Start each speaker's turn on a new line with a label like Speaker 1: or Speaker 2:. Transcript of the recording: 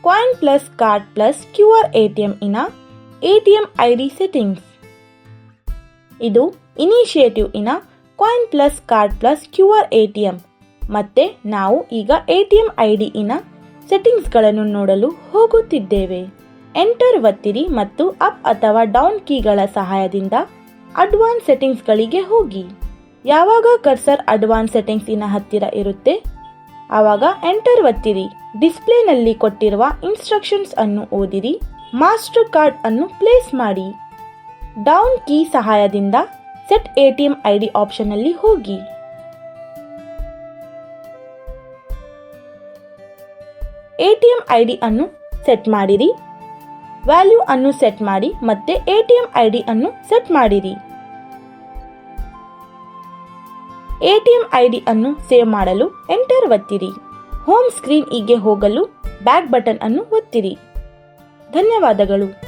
Speaker 1: Coin plus card plus QR ATM ಇನ ATM ID settings. ಇದು initiative ಇನ coin plus card plus QR ATM. ಮತ್ತೆ ನಾವು ಈಗ ATM ID ಇನ ಸೆಟ್ಟಿಂಗ್ಸ್ಗಳನ್ನು ನೋಡಲು ಹೋಗುತ್ತಿದ್ದೇವೆ. ಎಂಟರ್ ಒತ್ತಿರಿ ಮತ್ತು ಅಪ್ ಅಥವಾ ಡೌನ್ ಕೀಗಳ ಸಹಾಯದಿಂದ ಅಡ್ವಾನ್ಸ್ ಸೆಟ್ಟಿಂಗ್ಸ್ಗಳಿಗೆ ಹೋಗಿ. ಯಾವಾಗ ಕರ್ಸರ್ ಅಡ್ವಾನ್ಸ್ ಸೆಟ್ಟಿಂಗ್ಸ್ ಇನ ಹತ್ತಿರ ಇರುತ್ತೆ ಆವಾಗ ಎಂಟರ್ ಒತ್ತಿರಿ. ಡಿಸ್ಪ್ಲೇನಲ್ಲಿ ಕೊಟ್ಟಿರುವ ಇನ್ಸ್ಟ್ರಕ್ಷನ್ಸ್ ಅನ್ನು ಓದಿರಿ. ಮಾಸ್ಟರ್ ಕಾರ್ಡ್ ಅನ್ನು ಪ್ಲೇಸ್ ಮಾಡಿ. ಡೌನ್ ಕೀ ಸಹಾಯದಿಂದ ಸೆಟ್ ATM ID ಆಪ್ಷನ್ ಅಲ್ಲಿ ಹೋಗಿ. ATM ID ಅನ್ನು ಸೆಟ್ ಮಾಡಿರಿ. ವ್ಯಾಲ್ಯೂ ಅನ್ನು ಸೆಟ್ ಮಾಡಿ ಮತ್ತೆ ATM ID ಅನ್ನು ಸೆಟ್ ಮಾಡಿರಿ. ATM ID ಅನ್ನು ಸೇವ್ ಮಾಡಲು ಎಂಟರ್ ಒತ್ತಿರಿ. ಹೋಮ್ ಸ್ಕ್ರೀನ್ ಗೆ ಹೋಗಲು ಬ್ಯಾಕ್ ಬಟನ್ ಅನ್ನು ಒತ್ತಿರಿ. ಧನ್ಯವಾದಗಳು.